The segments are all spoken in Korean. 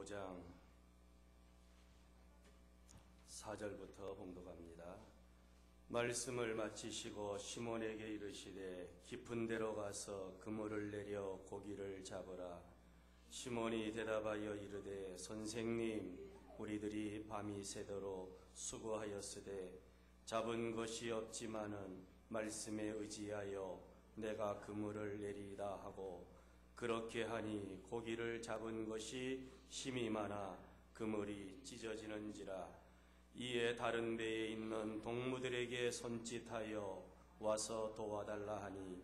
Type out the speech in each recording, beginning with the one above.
5장 4절부터 봉독합니다. 말씀을 마치시고 시몬에게 이르시되 깊은 데로 가서 그물을 내려 고기를 잡으라. 시몬이 대답하여 이르되 선생님, 우리들이 밤이 새도록 수고하였으되 잡은 것이 없지만은 말씀에 의지하여 내가 그물을 내리이다 하고, 그렇게 하니 고기를 잡은 것이 심히 많아 그물이 찢어지는지라. 이에 다른 배에 있는 동무들에게 손짓하여 와서 도와달라 하니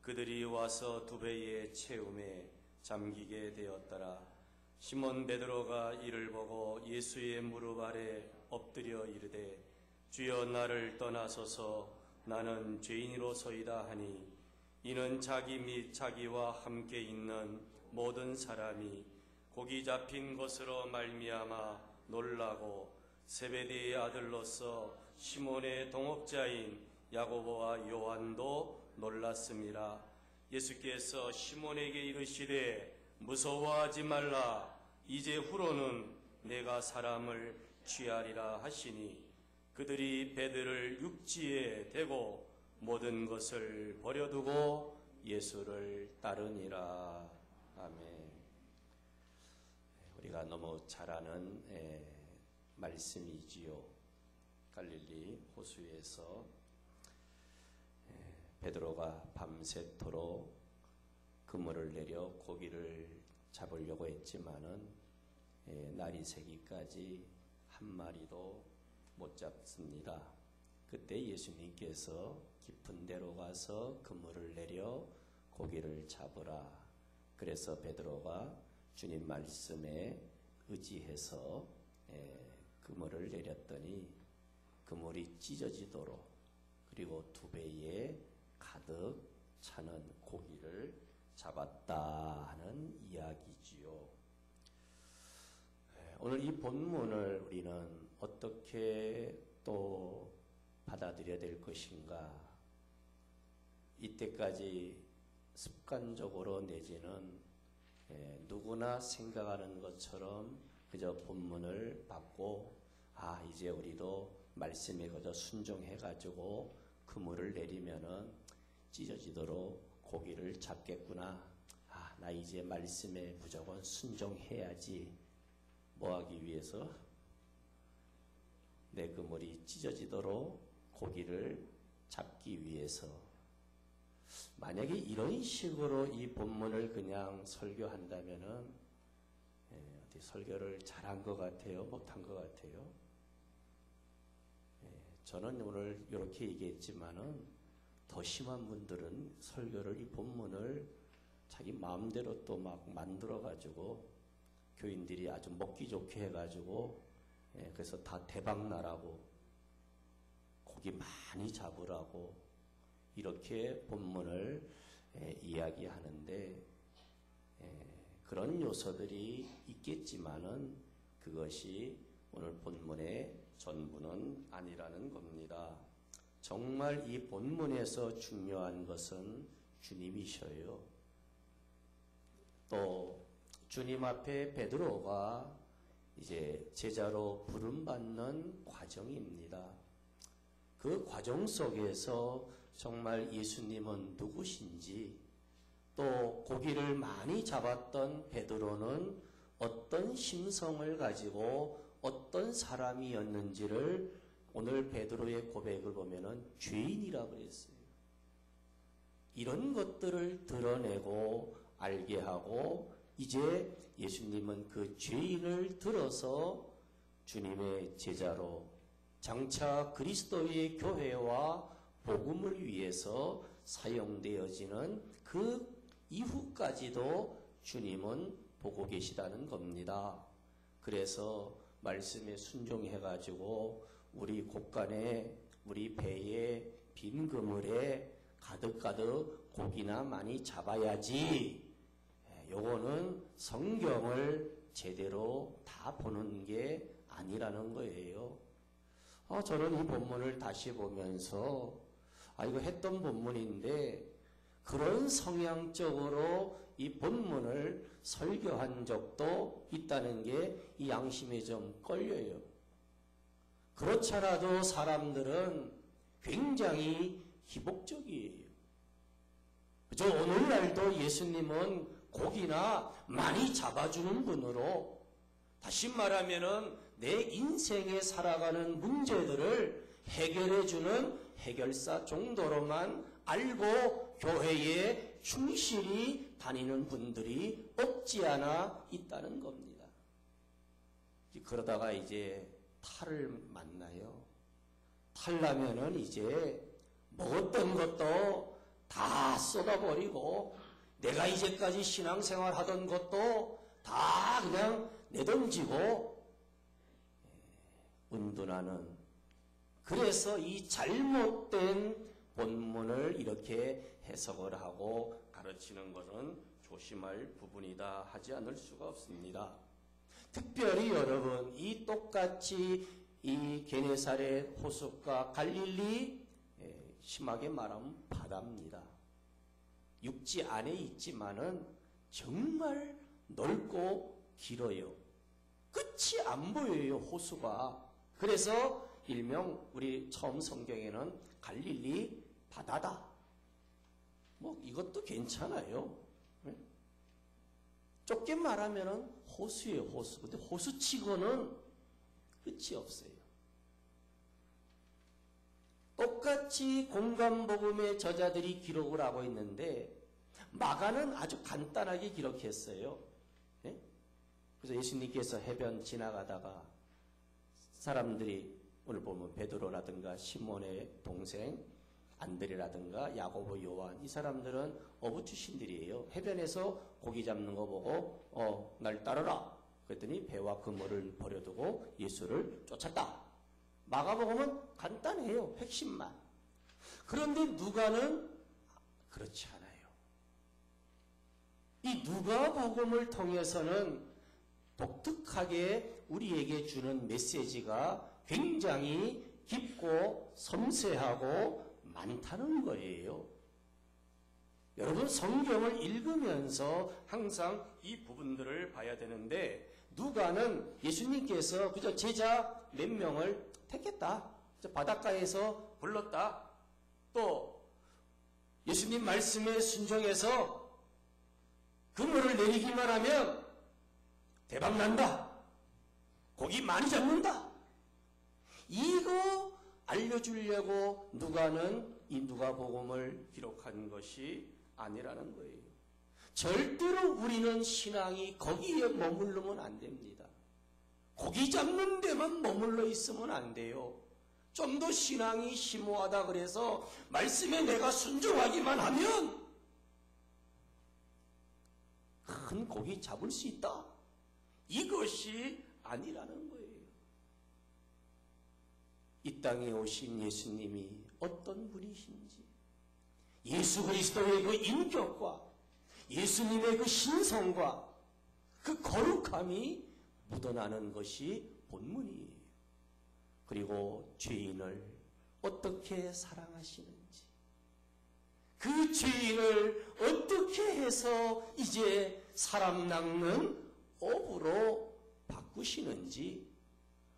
그들이 와서 두 배에 채움에 잠기게 되었더라. 시몬 베드로가 이를 보고 예수의 무릎 아래 엎드려 이르되 주여, 나를 떠나소서, 나는 죄인이로소이다 하니, 이는 자기 및 자기와 함께 있는 모든 사람이 고기 잡힌 것으로 말미암아 놀라고 세베대의 아들로서 시몬의 동업자인 야고보와 요한도 놀랐습니다. 예수께서 시몬에게 이르시되 무서워하지 말라, 이제 후로는 내가 사람을 취하리라 하시니, 그들이 배들을 육지에 대고 모든 것을 버려두고 예수를 따르니라. 아멘. 우리가 너무 잘 아는 말씀이지요. 갈릴리 호수에서 베드로가 밤새도록 그물을 내려 고기를 잡으려고 했지만은 날이 새기까지 한 마리도 못 잡습니다. 그때 예수님께서 깊은 데로 가서 그물을 내려 고기를 잡으라. 그래서 베드로가 주님 말씀에 의지해서 그물을 내렸더니 그물이 찢어지도록, 그리고 두 배에 가득 차는 고기를 잡았다 하는 이야기지요. 오늘 이 본문을 우리는 어떻게 또 받아들여야 될 것인가? 이때까지 습관적으로 내지는 누구나 생각하는 것처럼 그저 본문을 받고, 이제 우리도 말씀에 그저 순종해가지고 그물을 내리면은 찢어지도록 고기를 잡겠구나. 나 이제 말씀에 무조건 순종해야지. 뭐 하기 위해서? 내 그물이 찢어지도록 고기를 잡기 위해서. 만약에 이런 식으로 이 본문을 그냥 설교한다면은 어디 설교를 잘한 것 같아요? 못한 것 같아요? 저는 오늘 이렇게 얘기했지만은 더 심한 분들은 설교를, 이 본문을 자기 마음대로 또 막 만들어가지고 교인들이 아주 먹기 좋게 해가지고 그래서 다 대박 나라고, 고기 많이 잡으라고 이렇게 본문을 이야기하는데, 그런 요소들이 있겠지만은 그것이 오늘 본문의 전부는 아니라는 겁니다. 정말 이 본문에서 중요한 것은 주님이셔요. 또 주님 앞에 베드로가 이제 제자로 부름받는 과정입니다. 그 과정 속에서 정말 예수님은 누구신지, 또 고기를 많이 잡았던 베드로는 어떤 심성을 가지고 어떤 사람이었는지를 오늘 베드로의 고백을 보면은 죄인이라고 그랬어요. 이런 것들을 드러내고 알게 하고, 이제 예수님은 그 죄인을 들어서 주님의 제자로, 장차 그리스도의 교회와 복음을 위해서 사용되어지는 그 이후까지도 주님은 보고 계시다는 겁니다. 그래서 말씀에 순종해가지고 우리 곳간에, 우리 배에, 빈 그물에 가득가득 고기나 많이 잡아야지. 요거는 성경을 제대로 다 보는 게 아니라는 거예요. 저는 이 본문을 다시 보면서 이거 했던 본문인데 그런 성향적으로 이 본문을 설교한 적도 있다는 게 이 양심에 좀 걸려요. 그렇잖아도 사람들은 굉장히 희복적이에요. 그저 오늘날도 예수님은 고기나 많이 잡아주는 분으로, 다시 말하면은 내 인생에 살아가는 문제들을 해결해주는 해결사 정도로만 알고 교회에 충실히 다니는 분들이 없지 않아 있다는 겁니다. 그러다가 이제 탈을 만나요. 탈나면은 이제 먹었던 것도 다 쏟아버리고 내가 이제까지 신앙생활 하던 것도 다 그냥 내던지고 은둔하는, 그래서 이 잘못된 본문을 이렇게 해석을 하고 가르치는 것은 조심할 부분이다 하지 않을 수가 없습니다. 특별히 여러분, 이 똑같이 이 게네사렛 호숫가 갈릴리, 심하게 말하면 바다입니다. 육지 안에 있지만은 정말 넓고 길어요. 끝이 안 보여요, 호수가. 그래서 일명 우리 처음 성경에는 갈릴리 바다다. 뭐 이것도 괜찮아요. 좁게 말하면은 호수예요, 호수. 근데 호수치고는 끝이 없어요. 똑같이 공간복음의 저자들이 기록을 하고 있는데 마가는 아주 간단하게 기록했어요. 네? 그래서 예수님께서 해변 지나가다가 사람들이 오늘 보면 베드로라든가 시몬의 동생 안드레라든가 야고보, 요한, 이 사람들은 어부 출신들이에요. 해변에서 고기 잡는 거 보고 날 따르라. 그랬더니 배와 그물을 버려두고 예수를 쫓았다. 마가복음은 간단해요. 핵심만. 그런데 누가는 그렇지 않아요. 이 누가복음을 통해서는 독특하게 우리에게 주는 메시지가 굉장히 깊고 섬세하고 많다는 거예요. 여러분, 성경을 읽으면서 항상 이 부분들을 봐야 되는데, 누가는 예수님께서 그저 제자 몇 명을 택했다. 바닷가에서 불렀다. 또 예수님 말씀에 순종해서 그물을 내리기만 하면 대박 난다. 고기 많이 잡는다. 이거 알려주려고 누가는 이 누가복음을 기록한 것이 아니라는 거예요. 절대로 우리는 신앙이 거기에 머무르면 안 됩니다. 고기 잡는 데만 머물러 있으면 안 돼요. 좀 더 신앙이 심오하다 그래서 말씀에 내가 순종하기만 하면 큰 고기 잡을 수 있다. 이것이 아니라는 거예요. 이 땅에 오신 예수님이 어떤 분이신지, 예수 그리스도의 그 인격과 예수님의 그 신성과 그 거룩함이 묻어나는 것이 본문이에요. 그리고 죄인을 어떻게 사랑하시는지, 그 죄인을 어떻게 해서 이제 사람 낚는 어부로 바꾸시는지,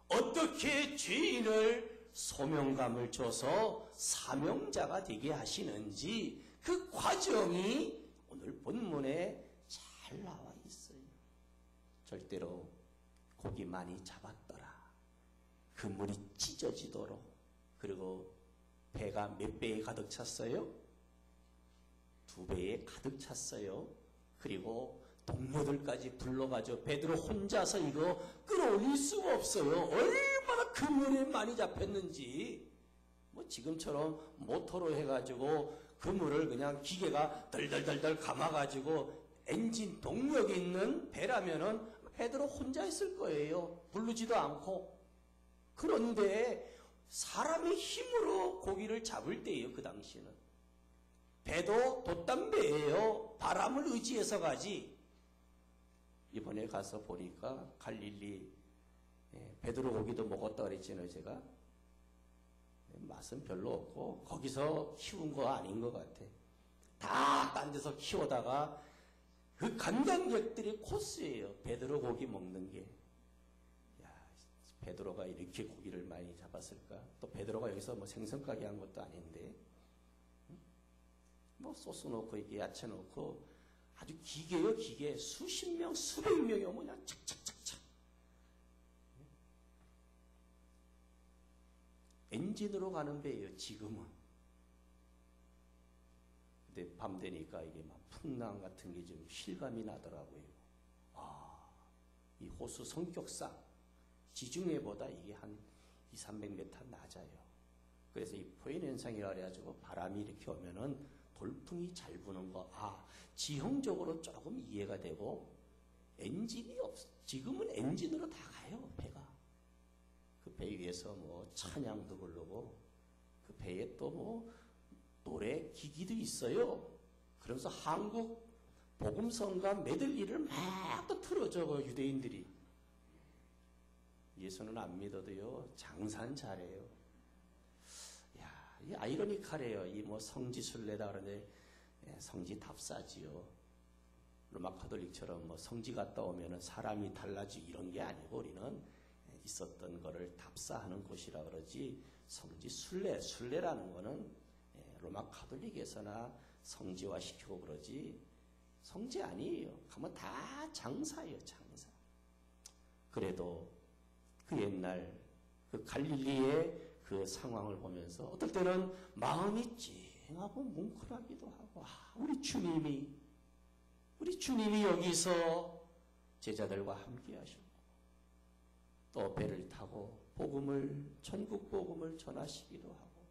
어떻게 죄인을 소명감을 줘서 사명자가 되게 하시는지, 그 과정이 오늘 본문에 잘 나와 있어요. 절대로 고기 많이 잡았더라, 그물이 찢어지도록. 그리고 배가 몇 배에 가득 찼어요? 2배에 가득 찼어요. 그리고 동료들까지 불러가지고 베드로 혼자서 이거 끌어올릴 수가 없어요. 얼마나 그물에 많이 잡혔는지. 뭐 지금처럼 모터로 해가지고 그물을 그냥 기계가 덜덜덜덜 감아가지고 엔진 동력이 있는 배라면은 베드로 혼자 있을 거예요. 부르지도 않고. 그런데 사람의 힘으로 고기를 잡을 때예요, 그 당시는. 배도 돛담배예요. 바람을 의지해서 가지. 이번에 가서 보니까 갈릴리 베드로 고기도 먹었다 그랬잖아요, 제가. 맛은 별로 없고 거기서 키운 거 아닌 것 같아. 다 딴 데서 키우다가 그 관광객들이 코스예요. 베드로 고기 먹는 게. 야, 베드로가 이렇게 고기를 많이 잡았을까? 또 베드로가 여기서 뭐 생선 가게 한 것도 아닌데, 뭐 소스 넣고 이렇게 야채 넣고 아주 기계요, 기계. 수십 명, 수백 명이 오면 그냥 착착착착. 엔진으로 가는 배예요, 지금은. 근데 밤 되니까 이게 막 풍랑 같은 게 좀 실감이 나더라고요. 아, 이 호수 성격상 지중해보다 이게 한 200~300m 낮아요. 그래서 이 포인 현상이라 그래가지고 바람이 이렇게 오면은 돌풍이 잘 부는 거, 아, 지형적으로 조금 이해가 되고, 엔진이 지금은 엔진으로 다 가요, 배가. 그 배 위에서 뭐 찬양도 부르고, 그 배에 또 뭐 노래 기기도 있어요. 그러면서 한국 복음성가 메들리를 막 또 틀어줘, 유대인들이. 예수는 안 믿어도요, 장사는 잘해요. 야, 이 아이러니컬해요. 이 뭐 성지순례다 그러는데, 성지 답사지요. 로마 카톨릭처럼 뭐 성지 갔다 오면은 사람이 달라지고 이런 게 아니고, 우리는 있었던 거를 답사하는 곳이라 그러지, 성지 순례라는 거는 로마 카톨릭에서나 성지화 시키고 그러지, 성지 아니에요. 가면 다 장사예요, 장사. 그래도 그 옛날 그 갈릴리의 그 상황을 보면서 어떨 때는 마음이 찡하고 뭉클하기도 하고, 아, 우리 주님이 여기서 제자들과 함께 하시고 또 배를 타고 천국 복음을 전하시기도 하고,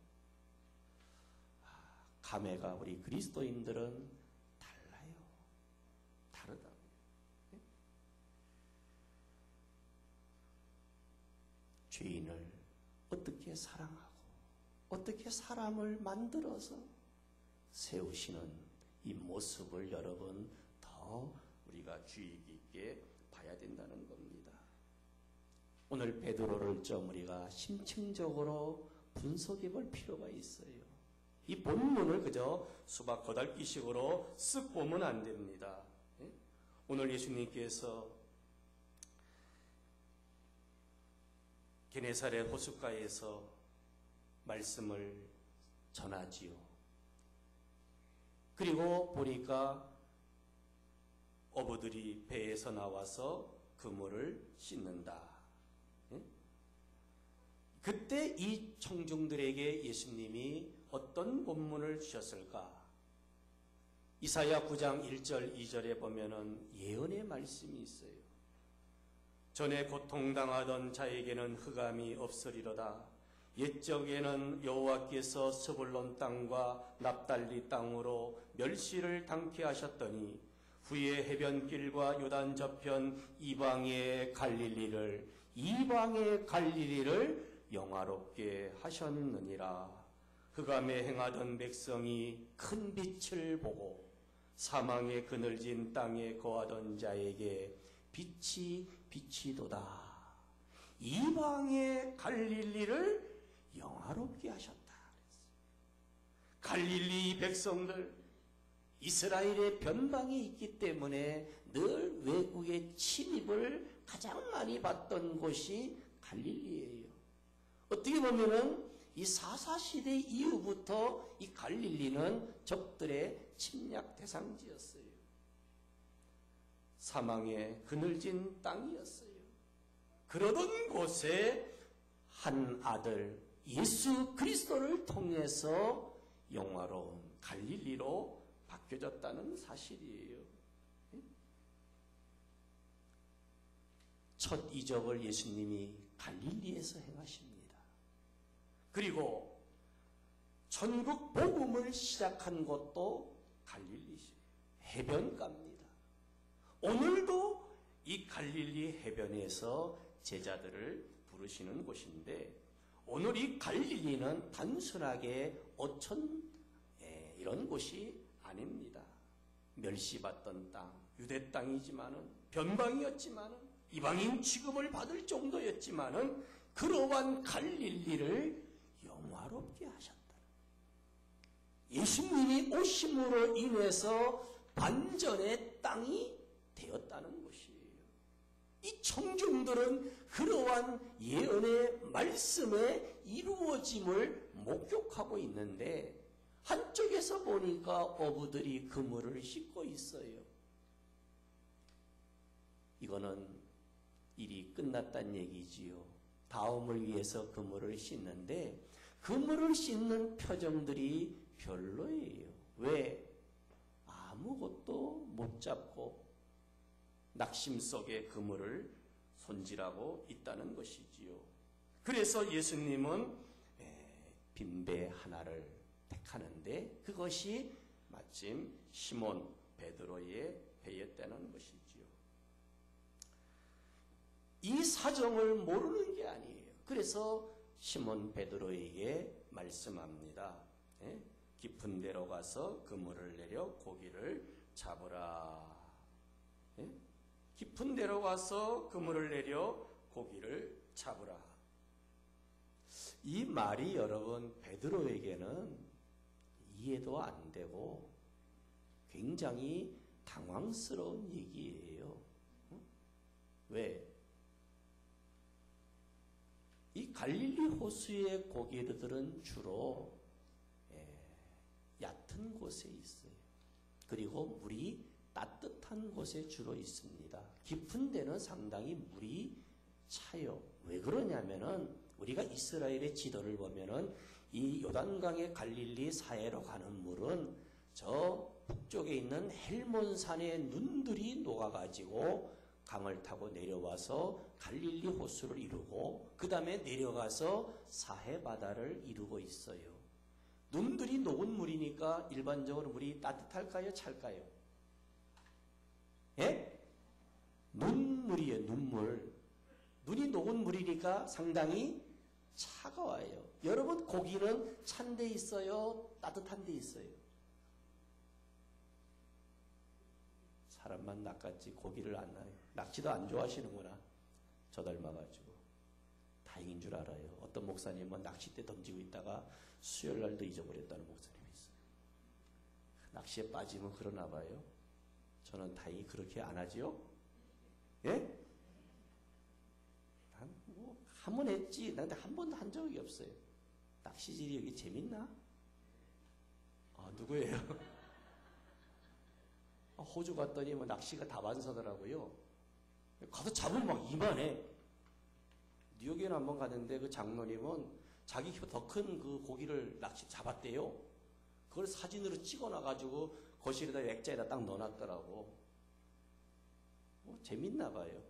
아, 감회가 우리 그리스도인들은 달라요. 다르다고요. 죄인을 어떻게 사랑하고 어떻게 사람을 만들어서 세우시는 이 모습을 여러분 더 우리가 주의 깊게 봐야 된다는 겁니다. 오늘 베드로를 좀 우리가 심층적으로 분석해 볼 필요가 있어요. 이 본문을 그저 수박 거달기식으로 쓱 보면 안 됩니다. 오늘 예수님께서 게네사렛 호숫가에서 말씀을 전하지요. 그리고 보니까 어부들이 배에서 나와서 그물을 씻는다. 그때 이 청중들에게 예수님이 어떤 본문을 주셨을까? 이사야 9장 1절 2절에 보면은 예언의 말씀이 있어요. 전에 고통당하던 자에게는 흑암이 없으리로다. 옛적에는 여호와께서 스불론 땅과 납달리 땅으로 멸시를 당케 하셨더니 후에 해변길과 요단 저편 이방의 갈릴리를 영화롭게 하셨느니라. 흑암에 행하던 백성이 큰 빛을 보고 사망의 그늘진 땅에 거하던 자에게 빛이 비치도다. 이방의 갈릴리를 영화롭게 하셨다. 갈릴리 백성들, 이스라엘의 변방이 있기 때문에 늘 외국의 침입을 가장 많이 받던 곳이 갈릴리예요. 어떻게 보면은 이 사사시대 이후부터 이 갈릴리는 적들의 침략 대상지였어요. 사망의 그늘진 땅이었어요. 그러던 곳에 한 아들 예수 그리스도를 통해서 영화로운 갈릴리로 바뀌어졌다는 사실이에요. 첫 이적을 예수님이 갈릴리에서 행하십니다. 그리고 천국 복음을 시작한 곳도 갈릴리시 해변가입니다. 오늘도 이 갈릴리 해변에서 제자들을 부르시는 곳인데, 오늘 이 갈릴리는 단순하게 어촌 이런 곳이 아닙니다. 멸시받던 땅, 유대 땅이지만은 변방이었지만은 이방인 취급을 받을 정도였지만은 그러한 갈릴리를 영화롭게 하셨다. 예수님이 오심으로 인해서 반전의 땅이 되었다는 것이에요. 이 청중들은 그러한 예언의 말씀에 이루어짐을 목격하고 있는데 한쪽에서 보니까 어부들이 그물을 싣고 있어요. 이거는 일이 끝났다는 얘기지요. 다음을 위해서 그물을 싣는데 그물을 싣는 표정들이 별로예요. 왜? 아무것도 못 잡고 낙심 속에 그물을 손질하고 있다는 것이지요. 그래서 예수님은 빈배 하나를 택하는데 그것이 마침 시몬 베드로의 배였다는 것이지요. 이 사정을 모르는 게 아니에요. 그래서 시몬 베드로에게 말씀합니다. 깊은 데로 가서 그물을 내려 고기를 잡으라. 깊은 데로 가서 그물을 내려 고기를 잡으라. 이 말이 여러분 베드로에게는 이해도 안 되고 굉장히 당황스러운 얘기예요. 왜? 이 갈릴리 호수의 고기들은 주로 얕은 곳에 있어요. 그리고 물이 따뜻한 곳에 주로 있습니다. 깊은 데는 상당히 물이 차요. 왜 그러냐면은 우리가 이스라엘의 지도를 보면은 이 요단강의 갈릴리 사해로 가는 물은 저 북쪽에 있는 헬몬산의 눈들이 녹아가지고 강을 타고 내려와서 갈릴리 호수를 이루고 그 다음에 내려가서 사해 바다를 이루고 있어요. 눈들이 녹은 물이니까 일반적으로 물이 따뜻할까요? 찰까요? 예? 눈물이에요. 눈물. 눈이 녹은 물이니까 상당히 차가워요. 여러분 고기는 찬 데 있어요? 따뜻한 데 있어요? 사람만 낚았지 고기를 안 놔요. 낚시도 안 좋아하시는구나. 저 닮아가지고. 다행인 줄 알아요. 어떤 목사님은 낚싯대 던지고 있다가 수요일날도 잊어버렸다는 목사님이 있어요. 낚시에 빠지면 그러나 봐요. 저는 다행히 그렇게 안 하지요. 예? 난 뭐 한 번 했지. 난 한 번도 한 적이 없어요. 낚시질이 여기 재밌나? 아, 누구예요? 호주 갔더니 뭐 낚시가 다반사더라고요. 가서 잡으면 막 이만해. 뉴욕에는 한번 갔는데 그 장로님은 자기 더 큰 그 고기를 낚시 잡았대요. 그걸 사진으로 찍어놔가지고 거실에다 액자에다 딱 넣어놨더라고. 재밌나 봐요.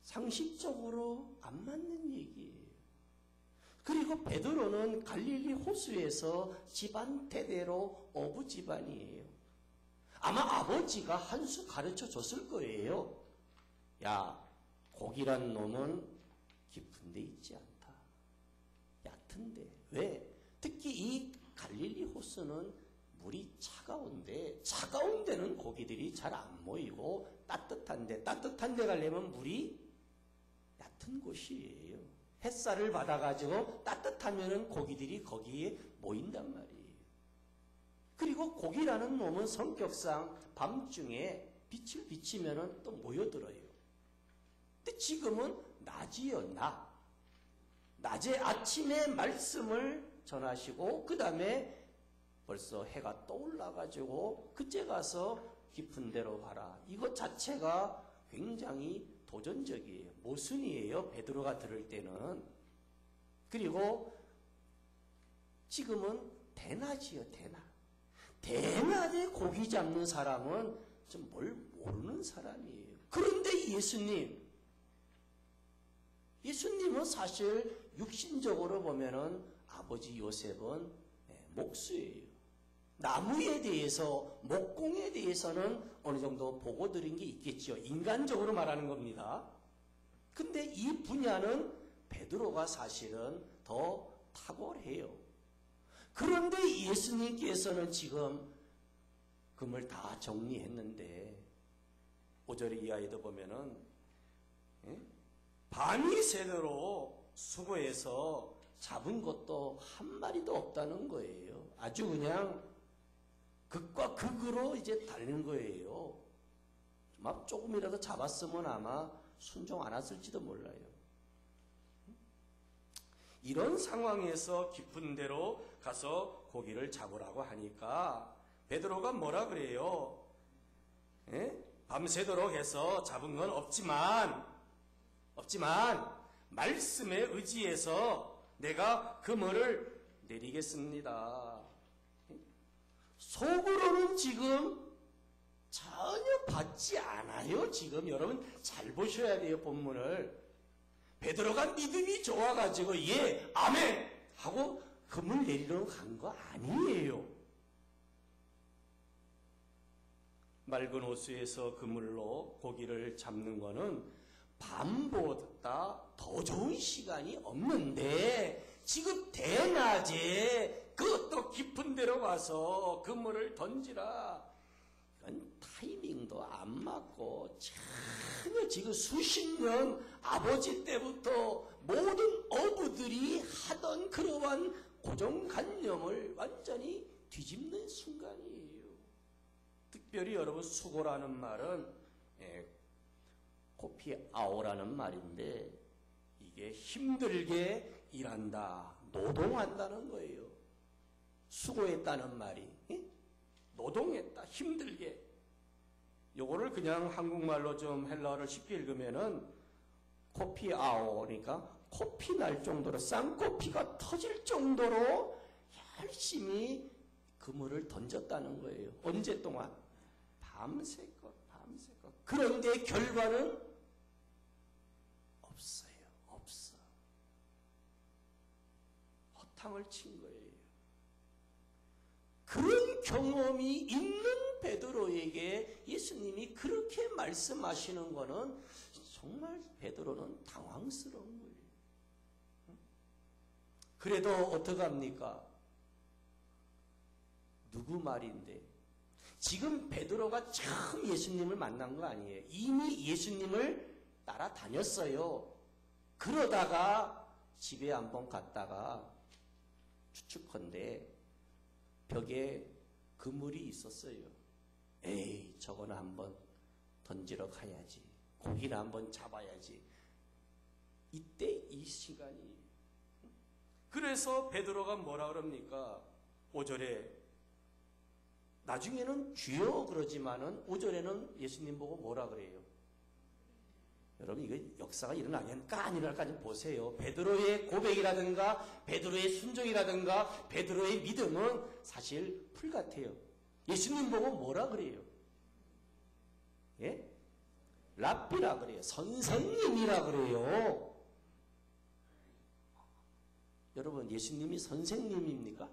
상식적으로 안 맞는 얘기예요. 그리고 베드로는 갈릴리 호수에서 집안 대대로 어부 집안이에요. 아마 아버지가 한 수 가르쳐 줬을 거예요. 야, 고기란 놈은 깊은 데 있지 않다. 얕은데. 왜? 특히 이 갈릴리 호수는 물이 차가운데 차가운 데는 고기들이 잘 안 모이고 따뜻한 데 가려면 물이 얕은 곳이에요. 햇살을 받아가지고 따뜻하면은 고기들이 거기에 모인단 말이에요. 그리고 고기라는 놈은 성격상 밤중에 빛을 비치면은 또 모여들어요. 근데 지금은 낮이요, 낮에 아침에 말씀을 전하시고 그 다음에 벌써 해가 떠올라가지고 그때 가서 깊은 데로 가라. 이것 자체가 굉장히 도전적이에요. 모순이에요. 베드로가 들을 때는. 그리고 지금은 대낮이요. 대낮에 고기 잡는 사람은 좀 뭘 모르는 사람이에요. 그런데 예수님은 사실 육신적으로 보면은 아버지 요셉은 목수예요. 나무에 대해서, 목공에 대해서는 어느 정도 보고 들은 게 있겠죠. 인간적으로 말하는 겁니다. 근데 이 분야는 베드로가 사실은 더 탁월해요. 그런데 예수님께서는 지금 그물 다 정리했는데 5절의 이하에도 보면은 밤이 새도록 수고해서 잡은 것도 한 마리도 없다는 거예요. 아주 그냥 극과 극으로 이제 달린 거예요. 막 조금이라도 잡았으면 아마 순종 안 왔을지도 몰라요. 이런 상황에서 깊은 데로 가서 고기를 잡으라고 하니까 베드로가 뭐라 그래요? 밤새도록 해서 잡은 건 없지만 말씀에 의지해서 내가 그물을 내리겠습니다. 속으로는 지금 전혀 받지 않아요. 지금 여러분 잘 보셔야 돼요. 본문을. 베드로가 믿음이 좋아가지고 예 아멘 하고 그물 내리러 간 거 아니에요. 맑은 호수에서 그물로 고기를 잡는 거는 밤보다 더 좋은 시간이 없는데 지금 대낮에 그것도 깊은 데로 가서 그물을 던지라. 이건 타이밍도 안 맞고 전혀 지금 수십 년 아버지 때부터 모든 어부들이 하던 그러한 고정관념을 완전히 뒤집는 순간이에요. 특별히 여러분 수고라는 말은 코피아오라는 말인데 이게 힘들게 일한다, 노동한다는 거예요. 수고했다는 말이 노동했다, 힘들게. 요거를 그냥 한국말로 좀 헬라어를 쉽게 읽으면은 코피아오, 그러니까 코피 날 정도로 쌍코피가 터질 정도로 열심히 그물을 던졌다는 거예요. 언제 동안? 밤새껏. 그런데 결과는 없어요. 없어. 허탕을 친 거예요. 그런 경험이 있는 베드로에게 예수님이 그렇게 말씀하시는 거는 정말 베드로는 당황스러운 거예요. 그래도 어떡합니까? 누구 말인데? 지금 베드로가 처음 예수님을 만난 거 아니에요. 이미 예수님을 따라다녔어요. 그러다가 집에 한번 갔다가 추측컨대 벽에 그물이 있었어요. 에이, 저거는 한번 던지러 가야지. 고기를 한번 잡아야지. 이때 이 시간이. 그래서 베드로가 뭐라 그럽니까? 5절에 나중에는 주여 그러지만은 5절에는 예수님 보고 뭐라 그래요? 여러분 이거 역사가 일어나니까 안 일어날까 좀 보세요. 베드로의 고백이라든가 베드로의 순종이라든가 베드로의 믿음은 사실 풀 같아요. 예수님 보고 뭐라 그래요? 예? 랍비라 그래요. 선생님이라 그래요. 여러분 예수님이 선생님입니까?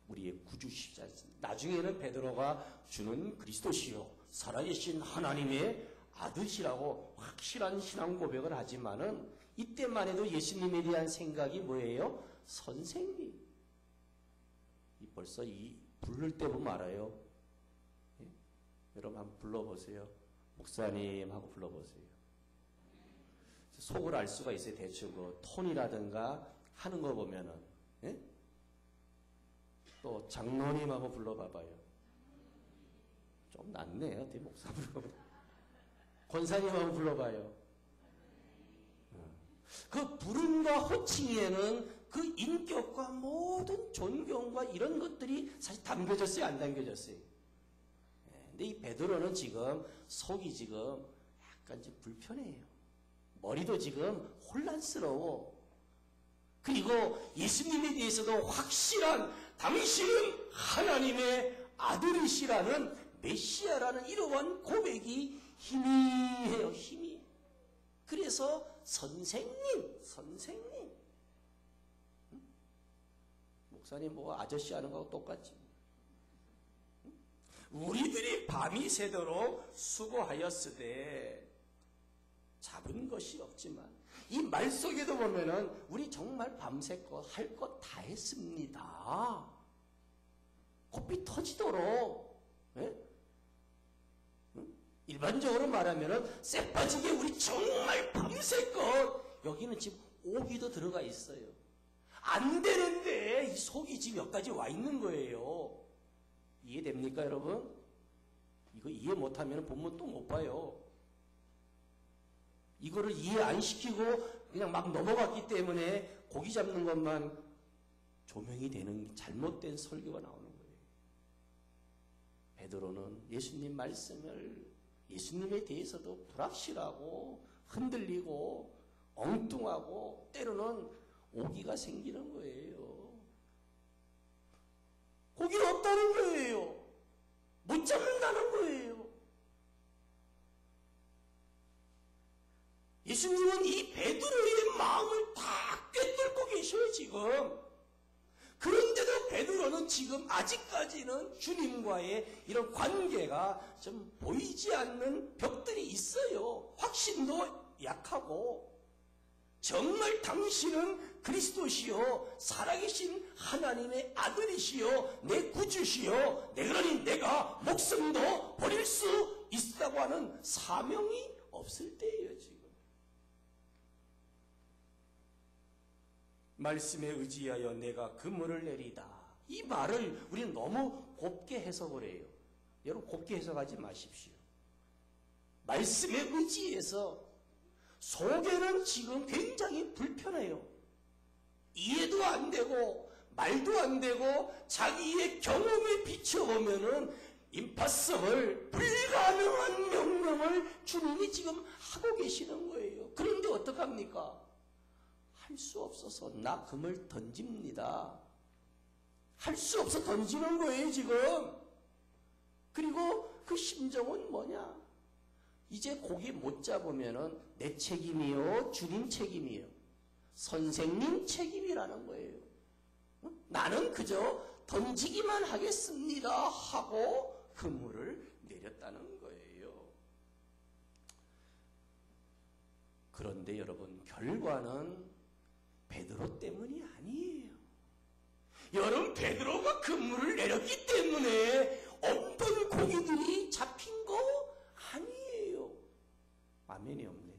우리의 구주시자. 나중에는 베드로가 주는 그리스도시요 살아계신 하나님의 아들이라고 확실한 신앙 고백을 하지만은 이때만 해도 예수님에 대한 생각이 뭐예요? 선생님. 벌써 이 부를 때 보면 알아요. 예? 여러분 한번 불러보세요. 목사님 하고 불러보세요. 속을 알 수가 있어요. 대충 그 톤이라든가 하는 거 보면은. 예? 또 장로님 한번 불러봐봐요. 좀 낫네요. 어떻게 목사 불러봐요. 권사님 한번 불러봐요. 그 부름과 호칭에는 그 인격과 모든 존경과 이런 것들이 사실 담겨졌어요? 안 담겨졌어요? 근데 이 베드로는 지금 속이 지금 약간 좀 불편해요. 머리도 지금 혼란스러워. 그리고 예수님에 대해서도 확실한 당신은 하나님의 아들이시라는 메시아라는 이러한 고백이 희미해요. 희미. 그래서 선생님. 목사님 뭐 아저씨 하는 거하고 똑같지. 우리들이 밤이 새도록 수고하였으되 잡은 것이 없지만 이 말 속에도 보면은 우리 정말 밤새껏 할 것 다 했습니다. 코피 터지도록. 예? 일반적으로 말하면은 쎄 빠지게 우리 정말 밤새껏 여기는 지금 오기도 들어가 있어요. 안 되는데 이 속이 지금 여기까지 와 있는 거예요. 이해됩니까, 여러분? 이거 이해 못하면 본문 또 못 봐요. 이거를 이해 안 시키고 그냥 막 넘어갔기 때문에 고기 잡는 것만 조명이 되는 잘못된 설교가 나오는 거예요. 베드로는 예수님 말씀을 예수님에 대해서도 불확실하고 흔들리고 엉뚱하고 때로는 오기가 생기는 거예요. 고기는 없다는 거예요. 못 잡는다는 거예요. 예수님은 이 베드로의 마음을 다 꿰뚫고 계셔요, 지금. 그런데도 베드로는 지금 아직까지는 주님과의 이런 관계가 좀 보이지 않는 벽들이 있어요. 확신도 약하고, 정말 당신은 그리스도시요 살아계신 하나님의 아들이시요 내 구주시요 그러니 내가 목숨도 버릴 수 있다고 하는 사명이 없을 때예요. 지금 말씀에 의지하여 내가 그물을 내리다, 이 말을 우리는 너무 곱게 해석을 해요. 여러분, 곱게 해석하지 마십시오. 말씀에 의지해서 속에는 지금 굉장히 불편해요. 이해도 안 되고 말도 안 되고 자기의 경험에 비춰보면은 임파서블, 불가능한 명령을 주님이 지금 하고 계시는 거예요. 그런데 어떡합니까? 할 수 없어서 나 금을 던집니다. 할 수 없어 던지는 거예요, 지금. 그리고 그 심정은 뭐냐? 이제 고기 못 잡으면은 내 책임이요, 주님 책임이요, 선생님 책임이라는 거예요. 나는 그저 던지기만 하겠습니다 하고 그물을 내렸다는 거예요. 그런데 여러분, 결과는 베드로 때문이 아니에요. 여러분, 베드로가 그물을 내렸기 때문에 없던 고기들이 잡힌 거 아니에요. 아멘이 없네.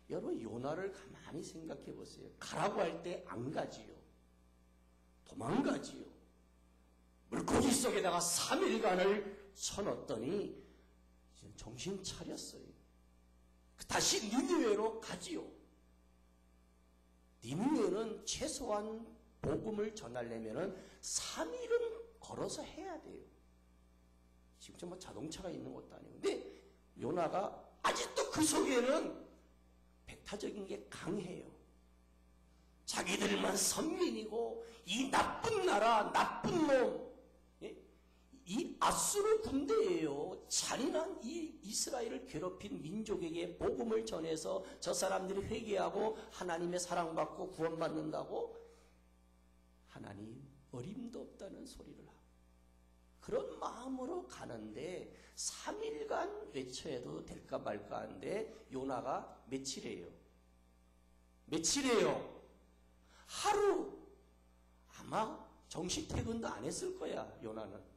여러분, 요나를 가만히 생각해 보세요. 가라고 할 때 안 가지요. 도망가지요. 물고기 속에다가 3일간을 쳐넣었더니 정신 차렸어요. 다시 니느웨로 가지요. 니느웨는 최소한 복음을 전하려면 3일은 걸어서 해야 돼요. 지금 뭐 자동차가 있는 것도 아니고. 근데 요나가 아직도 그 속에는 배타적인 게 강해요. 자기들만 선민이고 이 나쁜 나라, 나쁜 놈, 이 아수르 군대예요. 잔인한 이 이스라엘을 괴롭힌 민족에게 복음을 전해서 저 사람들이 회개하고 하나님의 사랑받고 구원받는다고 하나님 어림도 없다는 소리를 하고 그런 마음으로 가는데 3일간 외쳐해도 될까 말까 하는데 요나가 며칠이에요? 며칠이에요? 하루. 아마 정시퇴근도 안 했을 거야, 요나는.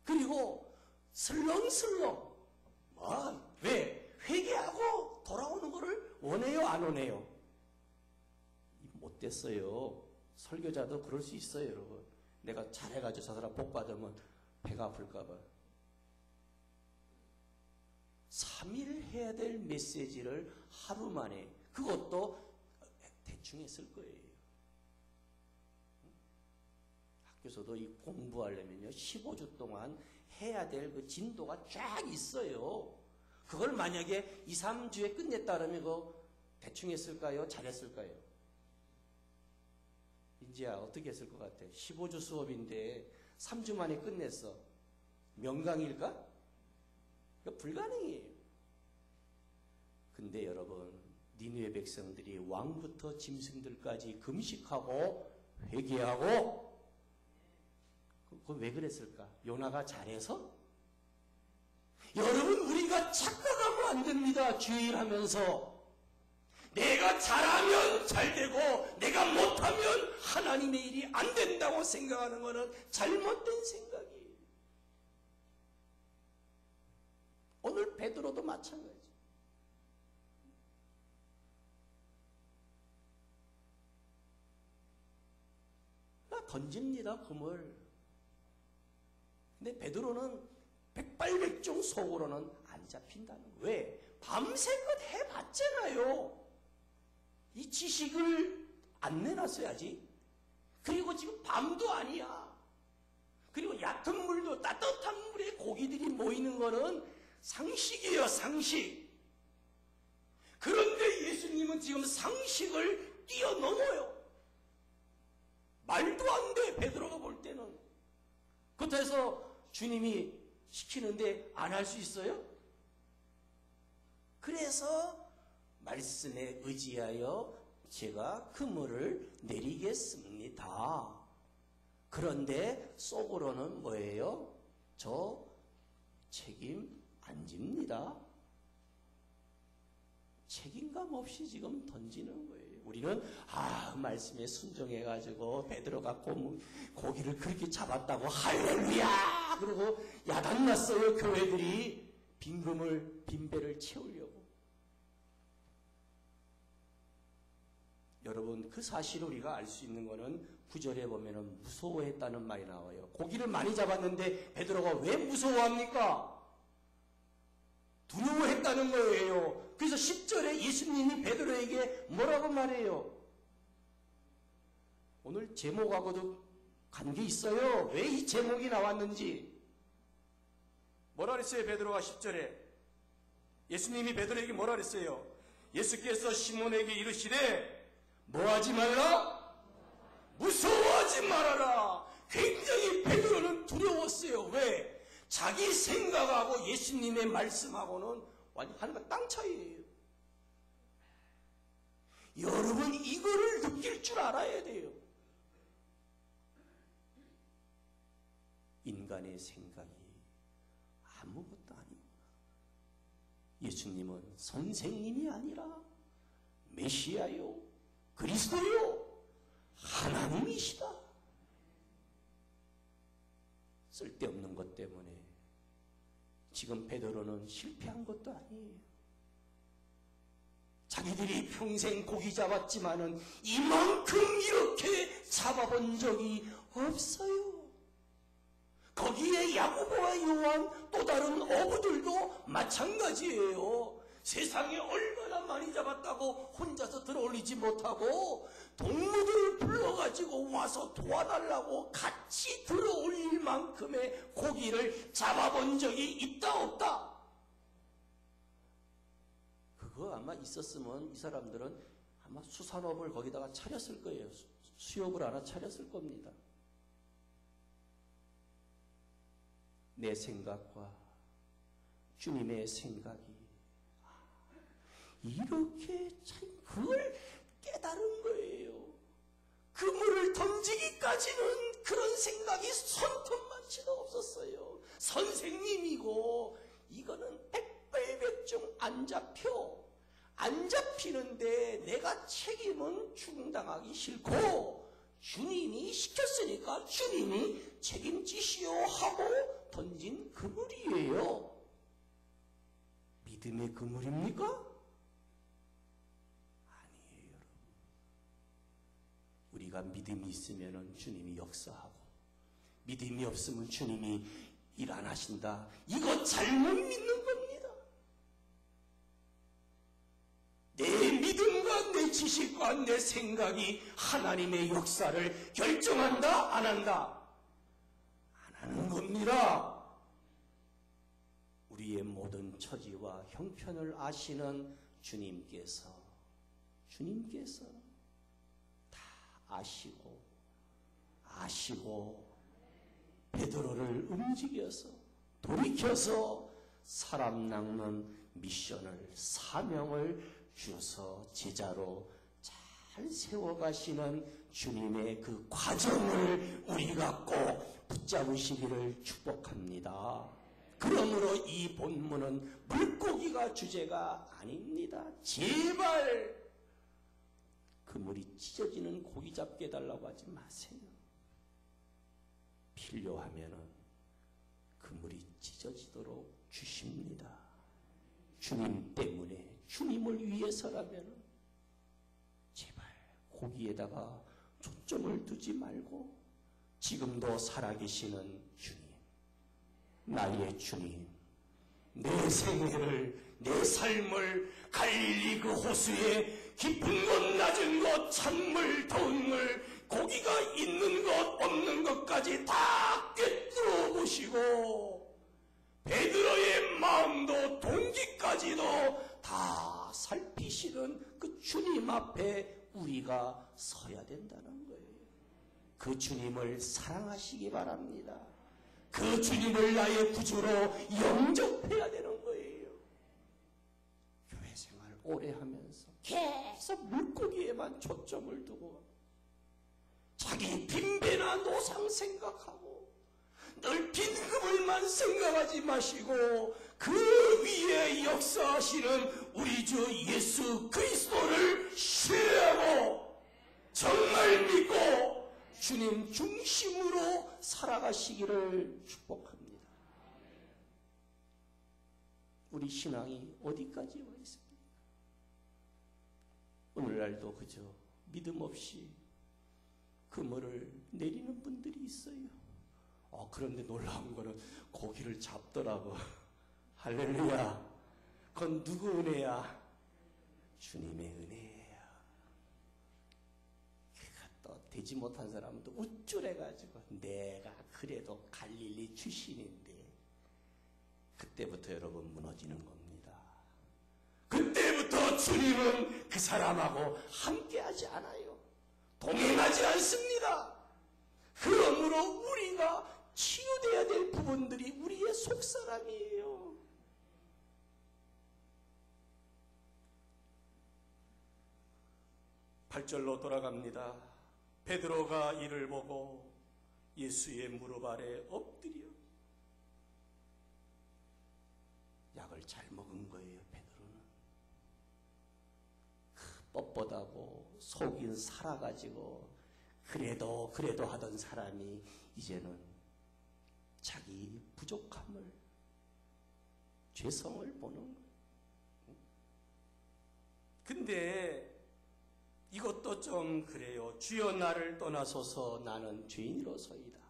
그리고 슬렁슬렁 왜? 회개하고 돌아오는 거를 원해요, 안 원해요? 못됐어요. 설교자도 그럴 수 있어요, 여러분. 내가 잘해가지고 저 사람 복 받으면 배가 아플까봐. 3일 해야 될 메시지를 하루 만에, 그것도 대충 했을 거예요. 학교에서도 이 공부하려면요 15주 동안 해야 될 그 진도가 쫙 있어요. 그걸 만약에 2, 3주에 끝냈다 그러면 그거 대충 했을까요? 잘했을까요? 인지야, 어떻게 했을 것 같아? 15주 수업인데 3주 만에 끝냈어. 명강일까? 이거 불가능해요. 근데 여러분, 니느웨 백성들이 왕부터 짐승들까지 금식하고 회개하고, 그거 왜 그랬을까? 요나가 잘해서? 여러분, 우리가 착각하면 안 됩니다. 주일하면서 내가 잘하면 잘 되고 내가 못하면 하나님의 일이 안 된다고 생각하는 것은 잘못된 생각이에요. 오늘 베드로도 마찬가지. 던집니다, 그물. 근데 베드로는 백발백중 속으로는 안 잡힌다는 거예요. 왜? 밤새껏 해봤잖아요. 이 지식을 안 내놨어야지. 그리고 지금 밤도 아니야. 그리고 얕은 물도 따뜻한 물에 고기들이 모이는 거는 상식이에요, 상식. 그런데 예수님은 지금 상식을 뛰어넘어요. 말도 안 돼, 베드로가 볼 때는. 그렇다고 주님이 시키는데 안 할 수 있어요? 그래서 말씀에 의지하여 제가 그물을 내리겠습니다. 그런데 속으로는 뭐예요? 저 책임 안 집니다. 책임감 없이 지금 던지는 거예요. 우리는 말씀에 순종해가지고 베드로가 고기를 그렇게 잡았다고 할렐루야! 그러고 야단났어요. 교회들이 빈 배를 채우려고. 여러분, 그 사실을 우리가 알 수 있는 거는 9절에 보면은 무서워했다는 말이 나와요. 고기를 많이 잡았는데 베드로가 왜 무서워합니까? 두려워했다는 거예요. 그래서 10절에 예수님이 베드로에게 뭐라고 말해요? 오늘 제목하고도 관계 있어요. 왜 이 제목이 나왔는지. 뭐라 그랬어요? 베드로가 10절에. 예수님이 베드로에게 뭐라 그랬어요? 예수께서 시몬에게 이르시되 뭐하지 말라? 무서워하지 말아라. 굉장히 베드로는 두려웠어요. 왜? 자기 생각하고 예수님의 말씀하고는 완전 하늘과 땅 차이예요. 여러분, 이거를 느낄 줄 알아야 돼요. 인간의 생각이 아무것도 아니구나. 예수님은 선생님이 아니라 메시아요, 그리스도요, 하나님이시다. 쓸데없는 것 때문에 지금 베드로는 실패한 것도 아니에요. 자기들이 평생 고기 잡았지만은 이만큼 이렇게 잡아본 적이 없어요. 거기에 야고보와 요한 또 다른 어부들도 마찬가지예요. 세상에 얼마나 많이 잡았다고 혼자서 들어올리지 못하고 동무들을 불러가지고 와서 도와달라고 같이 들어올릴 만큼의 고기를 잡아본 적이 있다 없다? 그거 아마 있었으면 이 사람들은 아마 수산업을 거기다가 차렸을 거예요. 수협을 하나 차렸을 겁니다. 내 생각과 주님의 생각이 이렇게 참 그걸 깨달은 거예요. 그물을 던지기까지는 그런 생각이 손톱만치도 없었어요. 선생님이고 이거는 백발백중 안 잡히는데 내가 책임은 충당하기 싫고 주님이 시켰으니까 주님이 책임지시오 하고 던진 그물이에요. 믿음의 그물입니까? 아니에요, 여러분. 우리가 믿음이 있으면 주님이 역사하고 믿음이 없으면 주님이 일 안 하신다. 이거 잘못 믿는 겁니다. 내 믿음과 내 지식과 내 생각이 하나님의 역사를 결정한다? 안 한다? 안 하는 겁니다. 우리의 모든 처지와 형편을 아시는 주님께서 다 아시고 베드로를 움직여서 돌이켜서 사람 낚는 미션을, 사명을 주셔서 제자로 잘 세워가시는 주님의 그 과정을 우리가 꼭 붙잡으시기를 축복합니다. 그러므로 이 본문은 물고기가 주제가 아닙니다. 제발 그물이 찢어지는 고기 잡게 해달라고 하지 마세요. 필요하면은 그물이 찢어지도록 주십니다. 주님 때문에, 주님을 위해서라면 제발 고기에다가 초점을 두지 말고 지금도 살아계시는 주님, 나의 주님, 내 생애를, 내 삶을 갈릴리 그 호수에 깊은 곳, 낮은 곳, 찬물, 더운 물, 고기가 있는 것, 없는 것까지 다 꿰뚫어 보시고 베드로의 마음도 동기까지도 다 살피시는 그 주님 앞에 우리가 서야 된다는 거예요. 그 주님을 사랑하시기 바랍니다. 그 주님을 나의 구주로 영접해야 되는 거예요. 교회 생활 오래 하면서 계속 물고기에만 초점을 두고 자기 빈배나 노상 생각하고 늘 빈금을만 생각하지 마시고 그 위에 역사하시는 우리 주 예수 그리스도를 신뢰하고 정말 믿고 주님 중심으로 살아가시기를 축복합니다. 우리 신앙이 어디까지 와 있습니까? 오늘날도 그저 믿음 없이 그물을 내리는 분들이 있어요. 그런데 놀라운 거는 고기를 잡더라고. 할렐루야. 그건 누구 은혜야? 주님의 은혜야. 그가 또 되지 못한 사람도 우쭐해가지고 내가 그래도 갈릴리 출신인데 그때부터 여러분 무너지는 겁니다. 그때부터 주님은 그 사람하고 함께하지 않아요. 동행하지 않습니다. 그러므로 우리가 치유돼야 될 부분들이 우리의 속사람이에요. 팔절로 돌아갑니다. 베드로가 이를 보고 예수의 무릎 아래 엎드려 약을 잘 먹은 거예요. 베드로는 뻣뻣하고 속이 살아가지고 그래도 하던 사람이 이제는 자기 부족함을, 죄성을 보는 거예요. 근데 이것도 좀 그래요. 주여 나를 떠나소서 나는 죄인으로서이다.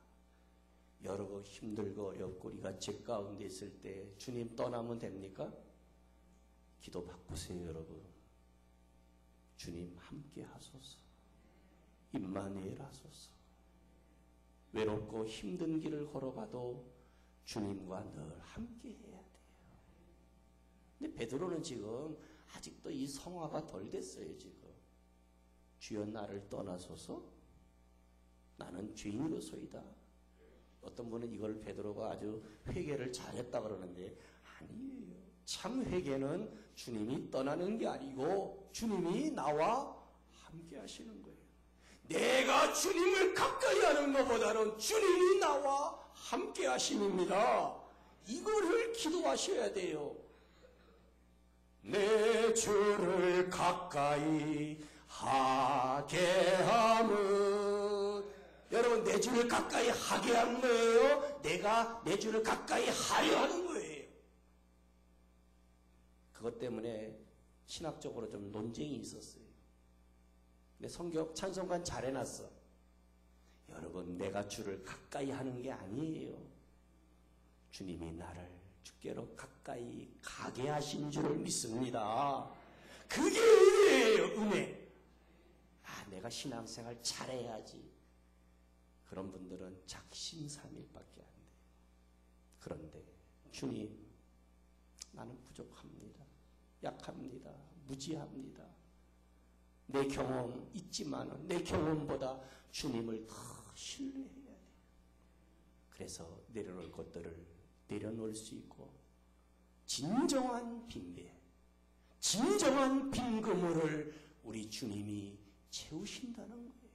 여러분 힘들고 어렵고 우리가 죄 가운데 있을 때 주님 떠나면 됩니까? 기도 바꾸세요. 여러분. 주님 함께 하소서. 임마누엘 하소서. 외롭고 힘든 길을 걸어가도 주님과 늘 함께 해야 돼요. 근데 베드로는 지금 아직도 이 성화가 덜 됐어요. 지금 주여 나를 떠나소서 나는 죄인으로소이다. 어떤 분은 이걸 베드로가 아주 회개를 잘했다 그러는데 아니에요. 참 회개는 주님이 떠나는 게 아니고 주님이 나와 함께 하시는 거예요. 내가 주님을 가까이 하는 것보다는 주님이 나와 함께 하심입니다. 이거를 기도하셔야 돼요. 내 주를 가까이 하게 함은, 여러분 내 주를 가까이 하게 하는 거예요? 내가 내 주를 가까이 하려 하는 거예요. 그것 때문에 신학적으로 좀 논쟁이 있었어요. 근데 성경 찬송가 잘 해놨어. 여러분 내가 주를 가까이 하는 게 아니에요. 주님이 나를 주께로 가까이 가게 하신 줄을 믿습니다. 그게 은혜예요. 은혜. 내가 신앙생활 잘해야지. 그런 분들은 작심삼일밖에 안 돼요. 그런데 주님 나는 부족합니다. 약합니다. 무지합니다. 내 경험 있지만 내 경험보다 주님을 더 신뢰해야 돼요. 그래서 내려놓을 것들을 내려놓을 수 있고 진정한 빈배, 진정한 빈 그물을 우리 주님이 채우신다는 거예요.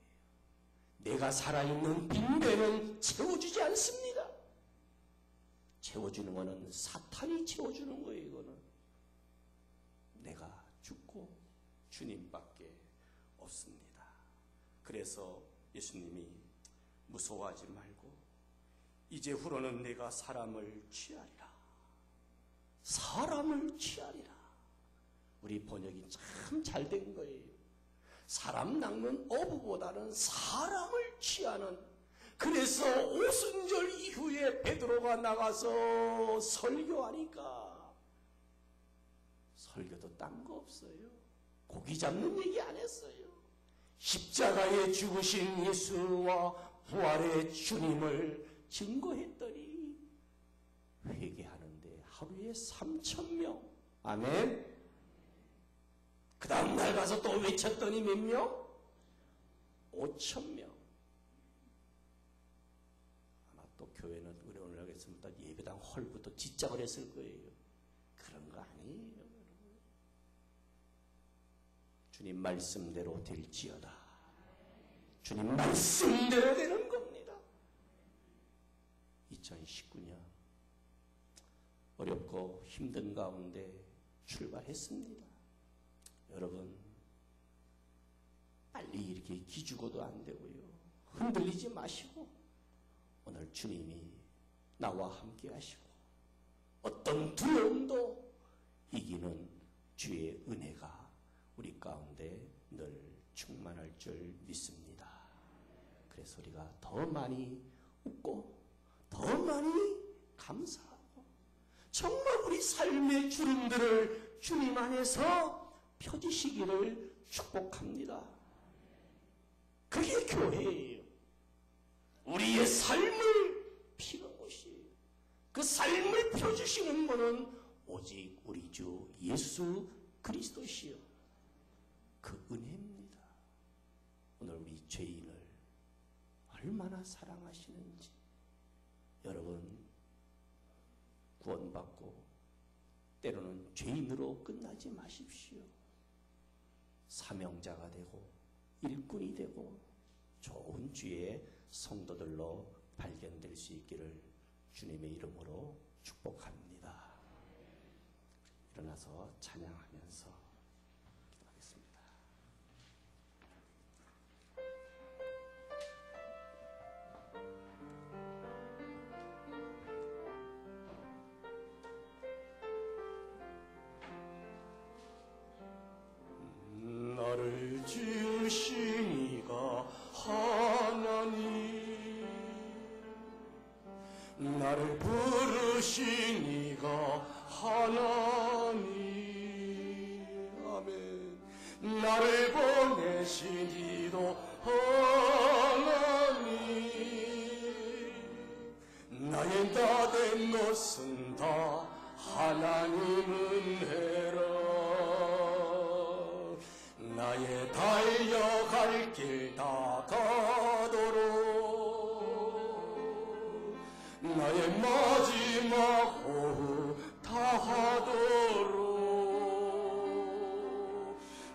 내가 살아있는 빈배는 채워주지 않습니다. 채워주는 것은 사탄이 채워주는 거예요. 이거는 내가 죽고 주님밖에 없습니다. 그래서 예수님이 무서워하지 말고 이제 후로는 내가 사람을 취하리라. 사람을 취하리라. 우리 번역이 참 잘 된 거예요. 사람 낚는 어부보다는 사람을 취하는 그래서 오순절 이후에 베드로가 나가서 설교하니까 설교도 딴 거 없어요. 고기 잡는 얘기 안 했어요. 십자가에 죽으신 예수와 부활의 주님을 증거했더니 회개하는데 하루에 3,000명. 아멘. 그 다음날 가서 또 외쳤더니 몇 명? 5,000명. 아마 또 교회는 오늘 하겠습니다. 예배당 헐부터 지짝을 했을 거예요. 그런 거 아니에요. 주님 말씀대로 될지어다. 주님 말씀대로 되는 겁니다. 2019년 어렵고 힘든 가운데 출발했습니다. 여러분 빨리 이렇게 기죽어도 안 되고요. 흔들리지 마시고 오늘 주님이 나와 함께 하시고 어떤 두려움도 이기는 주의 은혜가 우리 가운데 늘 충만할 줄 믿습니다. 그래서 우리가 더 많이 웃고 더 많이 감사하고 정말 우리 삶의 주름들을 주님 안에서 펴주시기를 축복합니다. 그게 교회예요. 우리의 삶을 피는 곳이에요. 그 삶을 펴주시는 분은 오직 우리 주 예수 그리스도시요. 그 은혜입니다. 오늘 우리 죄인을 얼마나 사랑하시는지 여러분 구원받고 때로는 죄인으로 끝나지 마십시오. 사명자가 되고 일꾼이 되고 좋은 주의 성도들로 발견될 수 있기를 주님의 이름으로 축복합니다. 일어나서 찬양하면서 기도하겠습니다. 나를 지으신 이가 하나님, 나를 부르신 이가 하나님, 아멘. 나를 보내신 이도 하나님, 나의 다 된 것은 다 하나님 은혜라. 나의 달려갈 길 다 가도록, 나의 마지막 호흡 다하도록,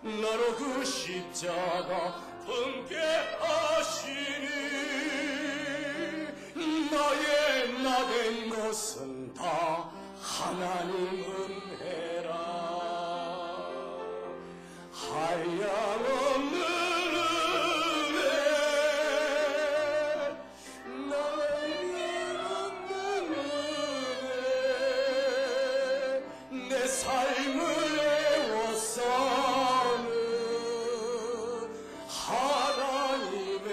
나로 그 십자가 분께 하시니, 나의 나 된 것은 다 하나님 은혜라. 한량없는 은혜, 나의 없는 은혜, 내 삶을 애워싸는 하나님의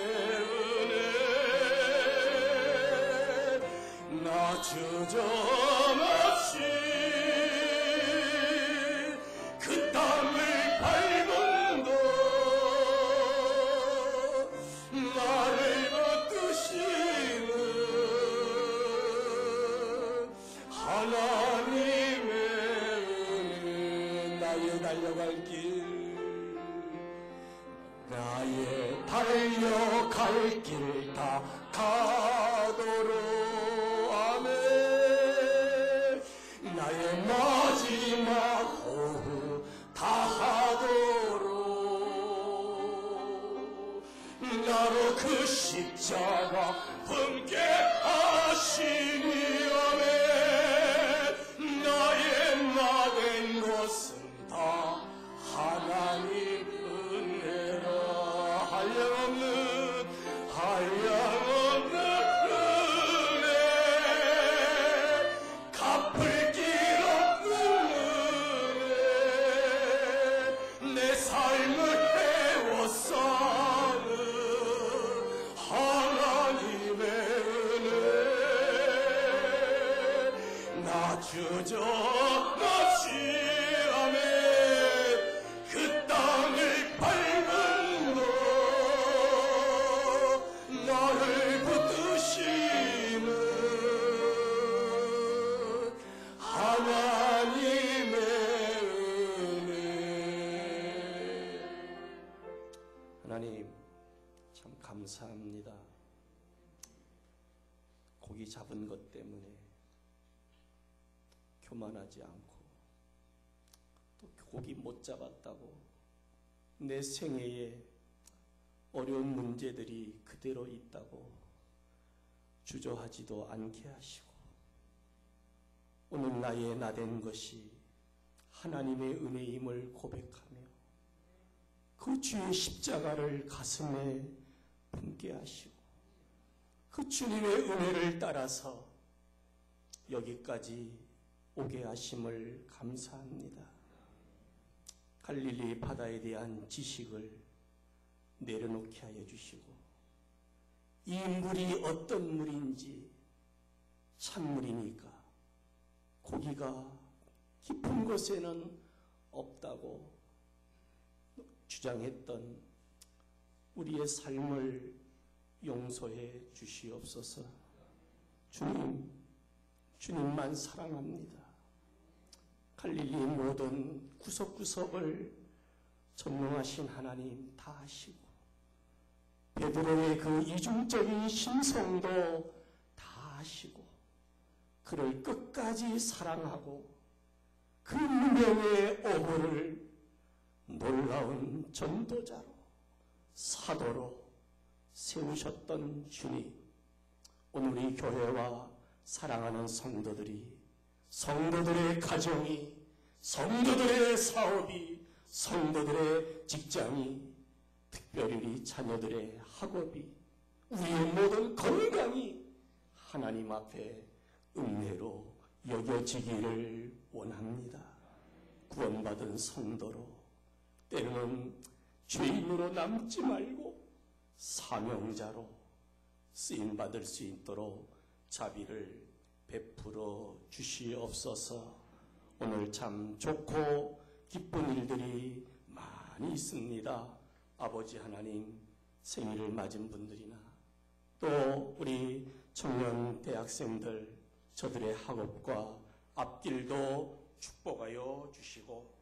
은혜, 나 주저없이 그 땅을 나를 붙드시는 하나님의 은혜, 나의 달려갈 길, 나의 달려갈 길 다 가도록, 아멘. 나의 마지막 호흡 다 하도록, 나로 그 십자가 분께 하시니, 아멘. 나의 나 된 것은 다 하나님 은혜라. 한량없는 은혜, 갚을 길 없는 은혜, 내 삶을 해워싸는 하나님의 주저없이 아멘. 그 땅을 밟은 너 나를 붙드시는 하나님의 은혜. 하나님 참 감사합니다. 고기 잡은 것 때문에 교만하지 않고 또 고기 못 잡았다고 내 생애에 어려운 문제들이 그대로 있다고 주저하지도 않게 하시고 오늘 나의 나된 것이 하나님의 은혜임을 고백하며 그 주의 십자가를 가슴에 품게 하시고 그 주님의 은혜를 따라서 여기까지 오게 하심을 감사합니다. 갈릴리 바다에 대한 지식을 내려놓게 하여 주시고 이 물이 어떤 물인지 찬물이니까 고기가 깊은 곳에는 없다고 주장했던 우리의 삶을 용서해 주시옵소서. 주님만 사랑합니다. 갈릴리의 모든 구석구석을 전능하신 하나님 다 아시고 베드로의 그 이중적인 신성도 다 아시고 그를 끝까지 사랑하고 그 무명의 어부를 놀라운 전도자로 사도로 세우셨던 주님, 오늘 이 교회와 사랑하는 성도들의 가정이, 성도들의 사업이, 성도들의 직장이, 특별히 우리 자녀들의 학업이, 우리의 모든 건강이 하나님 앞에 은혜로 여겨지기를 원합니다. 구원받은 성도로 때로는 죄인으로 남지 말고 사명자로 쓰임받을 수 있도록 자비를 베풀어 주시옵소서. 오늘 참 좋고 기쁜 일들이 많이 있습니다. 아버지 하나님, 생일을 맞은 분들이나 또 우리 청년 대학생들 저들의 학업과 앞길도 축복하여 주시고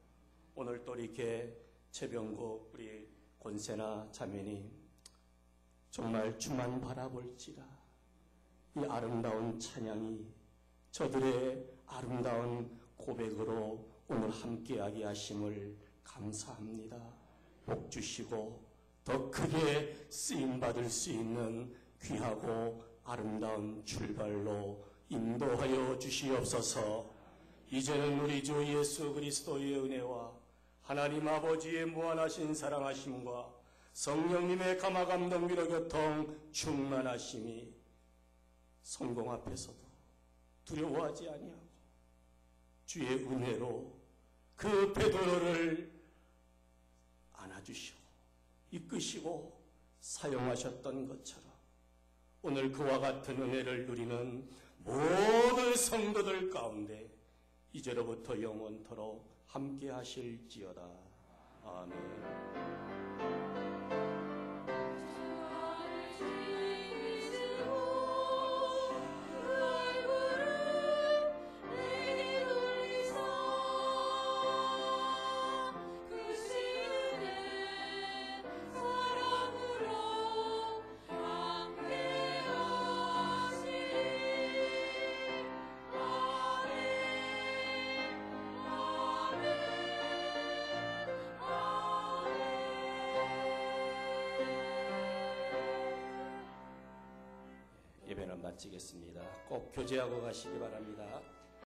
오늘 또 이렇게 최병국 우리 권세나 자매님 정말 주만 바라볼지라 이 아름다운 찬양이 저들의 아름다운 고백으로 오늘 함께하게 하심을 감사합니다. 복 주시고 더 크게 쓰임받을 수 있는 귀하고 아름다운 출발로 인도하여 주시옵소서. 이제는 우리 주 예수 그리스도의 은혜와 하나님 아버지의 무한하신 사랑하심과 성령님의 감화감동 위로 교통 충만하심이 성공 앞에서도 두려워하지 아니하고 주의 은혜로 그 베드로를 안아주시고 이끄시고 사용하셨던 것처럼 오늘 그와 같은 은혜를 누리는 모든 성도들 가운데 이제로부터 영원토록 함께 하실지어다. 아멘. 예배는 마치겠습니다. 꼭 교제하고 가시기 바랍니다.